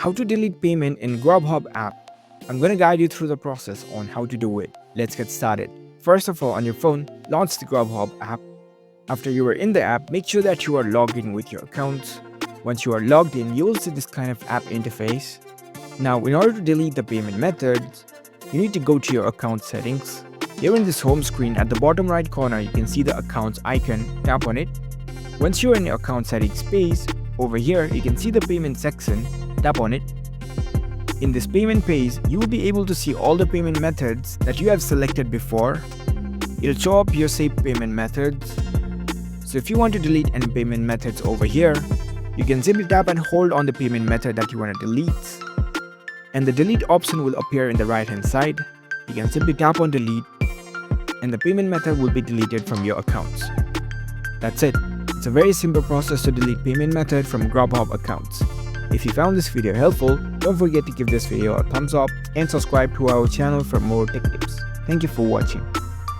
How to delete payment in Grubhub app. I'm going to guide you through the process on how to do it. Let's get started. First of all, on your phone, launch the Grubhub app. After you are in the app, make sure that you are logged in with your account. Once you are logged in, you will see this kind of app interface. Now, in order to delete the payment methods, you need to go to your account settings. Here in this home screen, at the bottom right corner, you can see the accounts icon. Tap on it. Once you're in your account settings page, over here, you can see the payment section. Tap on it. In this payment page, you will be able to see all the payment methods that you have selected before. It'll show up your saved payment methods. So if you want to delete any payment methods over here, you can simply tap and hold on the payment method that you want to delete. And the delete option will appear in the right hand side. You can simply tap on delete and the payment method will be deleted from your accounts. That's it. It's a very simple process to delete payment method from Grubhub accounts. If you found this video helpful, don't forget to give this video a thumbs up and subscribe to our channel for more tech tips. Thank you for watching.